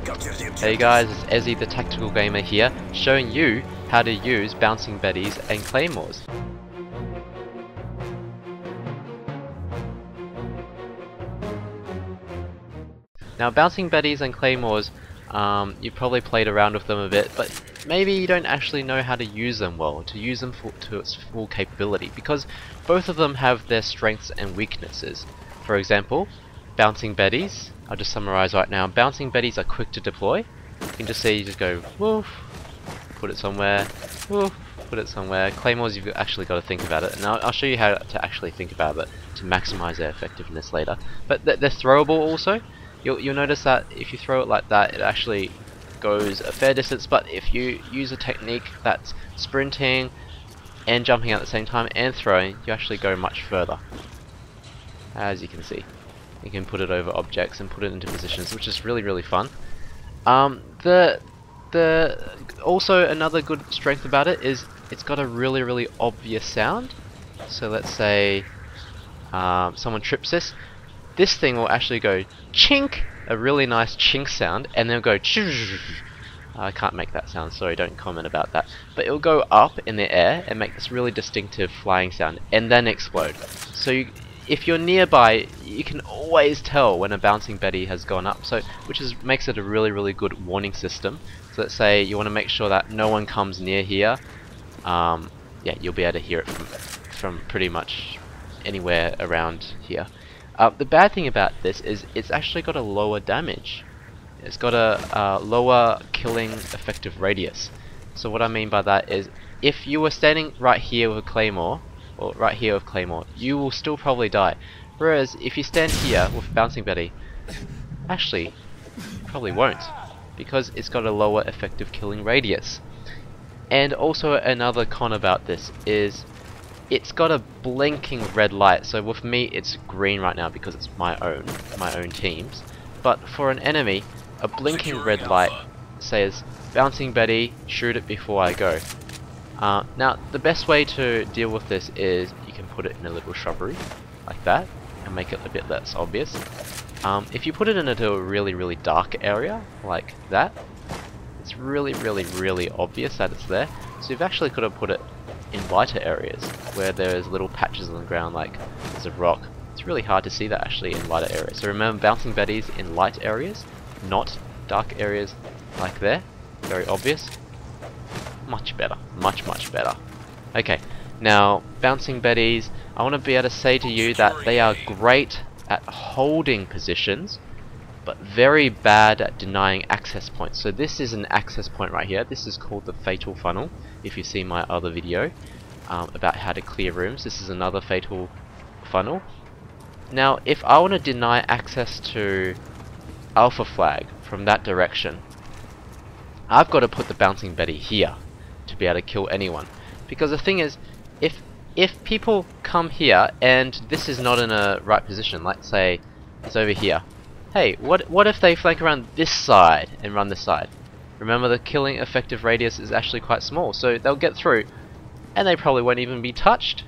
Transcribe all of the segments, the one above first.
Hey guys, it's Ezzie the Tactical Gamer here, showing you how to use Bouncing Betties and Claymores. Now Bouncing Betties and Claymores, you probably played around with them a bit, but maybe you don't actually know how to use them well, to use them to its full capability, because both of them have their strengths and weaknesses. For example, Bouncing Betties, I'll just summarize right now. Bouncing Betties are quick to deploy. You can just see, you just go woof, put it somewhere, woof, put it somewhere. Claymores, you've actually got to think about it, and I'll show you how to actually think about it to maximize their effectiveness later. But they're throwable also. You'll notice that if you throw it like that, it actually goes a fair distance, but if you use a technique that's sprinting and jumping at the same time and throwing, you actually go much further. As you can see, you can put it over objects and put it into positions, which is really fun. Also another good strength about it is it's got a really obvious sound. So let's say someone trips this thing will actually go chink, a really nice chink sound, and then go I can't make that sound, sorry, don't comment about that. But it'll go up in the air and make this really distinctive flying sound, and then explode. So if you're nearby, you can always tell when a Bouncing Betty has gone up, so makes it a really good warning system. So let's say you want to make sure that no one comes near here. Yeah, you'll be able to hear it from pretty much anywhere around here. The bad thing about this is it's actually got a lower damage. It's got a lower killing effective radius. So what I mean by that is, if you were standing right here with a Claymore, or right here with Claymore, you will still probably die. Whereas if you stand here with Bouncing Betty, actually probably won't, because it's got a lower effective killing radius. And also another con about this is it's got a blinking red light. So with me it's green right now because it's my own team's. But for an enemy, a blinking red light says, "Bouncing Betty, shoot it before I go." Now the best way to deal with this is you can put it in a little shrubbery like that and make it a bit less obvious. If you put it into a really dark area like that, it's really obvious that it's there. So you've actually got to put it in lighter areas where there's little patches on the ground, like there's a rock. It's really hard to see that actually in lighter areas. So remember, Bouncing Betties in light areas, not dark areas like there. Very obvious. Much better, much better. Okay, now Bouncing Betties, I want to be able to say to you that they are great at holding positions, but very bad at denying access points. So this is an access point right here. This is called the fatal funnel. If you see my other video about how to clear rooms, this is another fatal funnel. Now if I want to deny access to Alpha Flag from that direction, I've got to put the Bouncing Betty here to be able to kill anyone. Because the thing is, if people come here and this is not in a right position, let's say it's over here. Hey, what if they flank around this side and run this side? Remember, the killing effective radius is actually quite small, so they'll get through and they probably won't even be touched.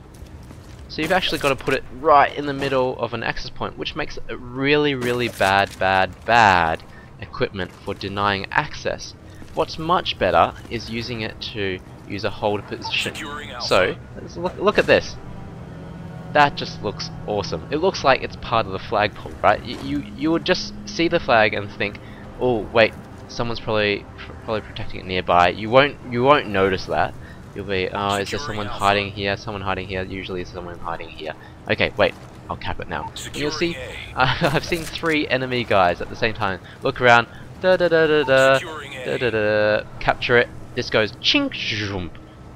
So you've actually got to put it right in the middle of an access point, which makes it really bad equipment for denying access. What's much better is using it to use a hold position. So look at this. That just looks awesome. It looks like it's part of the flagpole, right? You would just see the flag and think, oh wait, someone's probably protecting it nearby. You won't notice that. You'll be, oh, is there someone hiding here? Someone hiding here. Usually there's someone hiding here. Okay, wait, I'll cap it now. And you'll see, I've seen 3 enemy guys at the same time. Look around, capture it. This goes chink, zoom,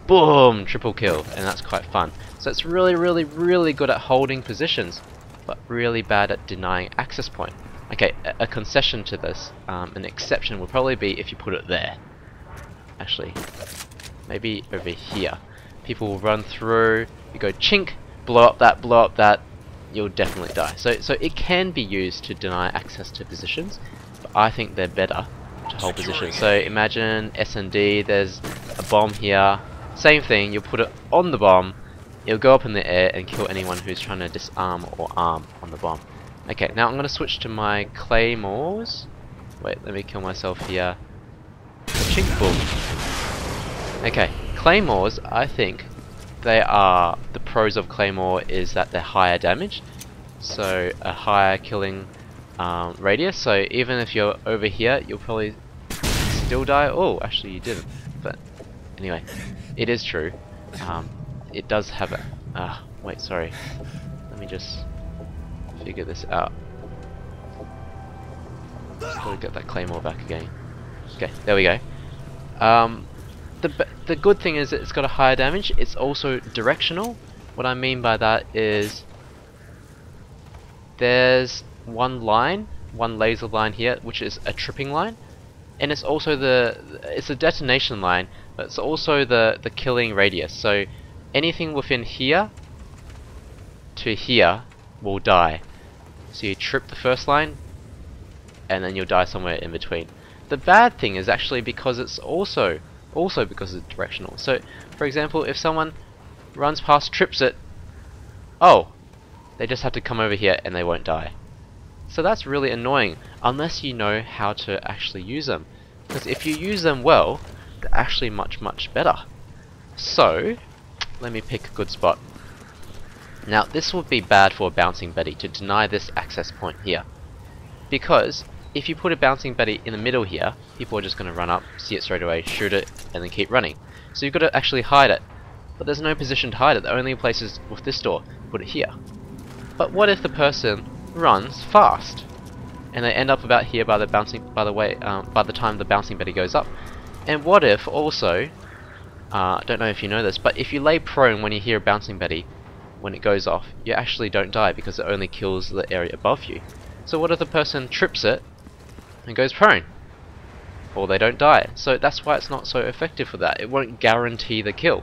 boom, triple kill, and that's quite fun. So it's really good at holding positions, but really bad at denying access point. Okay, a concession to this, an exception will probably be if you put it there. Actually, maybe over here. People will run through, you go chink, blow up that, you'll definitely die. So it can be used to deny access to positions, but I think they're better to hold positions. So imagine S&D, there's a bomb here, same thing, you'll put it on the bomb, it'll go up in the air and kill anyone who's trying to disarm or arm on the bomb. Okay, now I'm going to switch to my Claymores Wait, let me kill myself here. Chink, boom. Okay, Claymores, I think they are, the pros of Claymore is that they're higher damage, so a higher killing radius, so even if you're over here, you'll probably still die. Oh, actually you didn't, but anyway, it is true. It does have a, wait, sorry, let me just figure this out. Gotta get that Claymore back again. Okay, there we go. The good thing is that it's got a higher damage. It's also directional. What I mean by that is there's one laser line here, which is a tripping line, and it's also it's a detonation line, but it's also the killing radius. So anything within here to here will die. So you trip the first line, and then you'll die somewhere in between. The bad thing is actually because it's also because it's directional. So for example, if someone runs past, trips it, oh, they just have to come over here and they won't die. So that's really annoying unless you know how to actually use them, because if you use them well, they're actually much better. So let me pick a good spot. Now this would be bad for a bouncing Betty to deny this access point here, because if you put a bouncing Betty in the middle here, people are just going to run up, see it straight away, shoot it, and then keep running. So you've got to actually hide it. But there's no position to hide it. The only place is with this door. Put it here. But what if the person runs fast, and they end up about here by the time the bouncing Betty goes up? And what if also, I don't know if you know this, but if you lay prone when you hear a bouncing Betty, when it goes off, you actually don't die because it only kills the area above you. So what if the person trips it and goes prone? Or they don't die. So that's why it's not so effective for that. It won't guarantee the kill,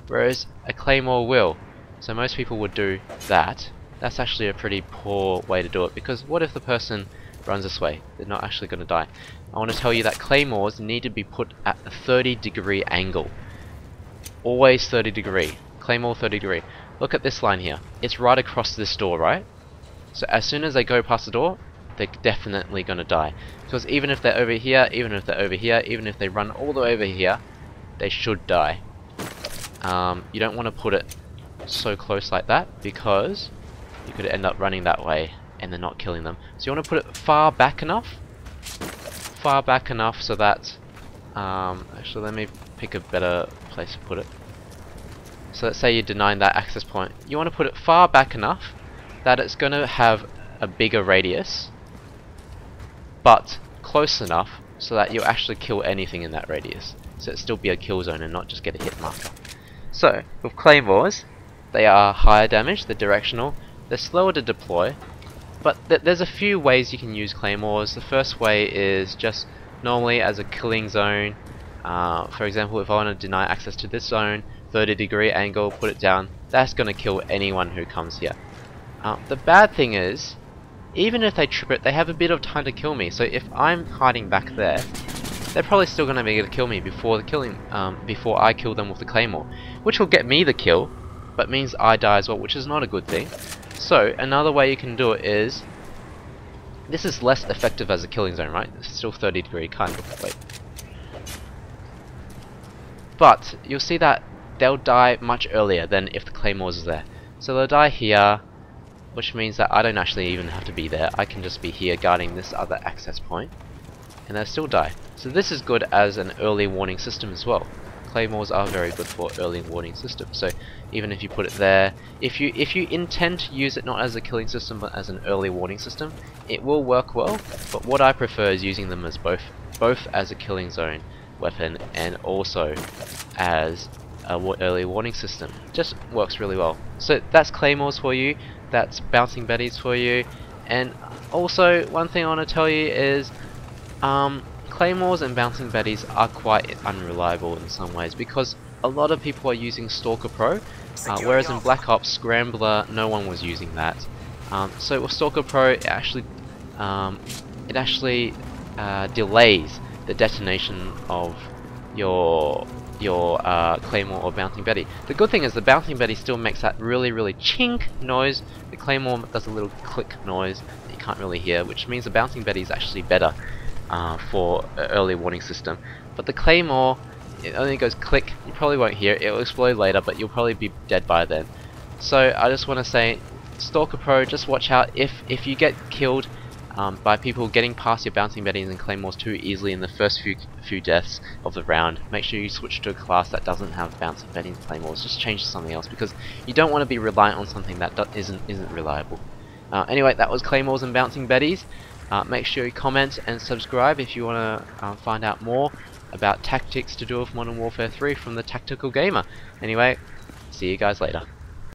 whereas a Claymore will. So most people would do that. That's actually a pretty poor way to do it, because what if the person runs this way? They're not actually going to die. I want to tell you that Claymores need to be put at a 30-degree angle. Always 30 degree. Claymore 30 degree. Look at this line here. It's right across this door, right? So as soon as they go past the door, they're definitely going to die. Because even if they're over here, even if they're over here, even if they run all the way over here, they should die. You don't want to put it so close like that, because you could end up running that way and then not killing them. So you want to put it far back enough so that, actually let me pick a better place to put it. So let's say you're denying that access point. You want to put it far back enough that it's going to have a bigger radius, but close enough so that you'll actually kill anything in that radius. So it'll still be a kill zone and not just get a hit marker. So with Claymores, they are higher damage, they're directional, they're slower to deploy, but there's a few ways you can use Claymores. The first way is just normally as a killing zone. For example, if I want to deny access to this zone, 30-degree angle, put it down, that's going to kill anyone who comes here. The bad thing is, even if they trip it, they have a bit of time to kill me. So if I'm hiding back there, they're probably still going to be able to kill me before before I kill them with the Claymore, which will get me the kill, but means I die as well, which is not a good thing. So another way you can do it is, this is less effective as a killing zone, right? It's still 30 degree, kind of. Wait. But you'll see that they'll die much earlier than if the Claymores is there. So they'll die here, which means that I don't actually even have to be there. I can just be here guarding this other access point, and they'll still die. So this is good as an early warning system as well. Claymores are very good for early warning systems. So even if you put it there, if you intend to use it not as a killing system but as an early warning system, it will work well. But what I prefer is using them as both as a killing zone weapon and also as a early warning system. Just works really well. So that's Claymores for you. That's Bouncing Betties for you. And also, one thing I want to tell you is Claymores and Bouncing Betties are quite unreliable in some ways, because a lot of people are using Stalker Pro, whereas in Black Ops Scrambler no one was using that. So with Stalker Pro, it actually delays the detonation of your Claymore or Bouncing Betty. The good thing is the Bouncing Betty still makes that really chink noise. The Claymore does a little click noise that you can't really hear, which means the Bouncing Betty is actually better. for an early warning system. But the Claymore, it only goes click. You probably won't hear it. It'll explode later, but you'll probably be dead by then. So I just want to say, Stalker Pro, just watch out if you get killed by people getting past your Bouncing Betties and Claymores too easily in the first few deaths of the round. Make sure you switch to a class that doesn't have Bouncing Betties and Claymores. Just change to something else, because you don't want to be reliant on something that isn't reliable. Anyway, that was Claymores and Bouncing Betties. Make sure you comment and subscribe if you want to find out more about tactics to do with Modern Warfare 3 from the Tactical Gamer. Anyway, see you guys later.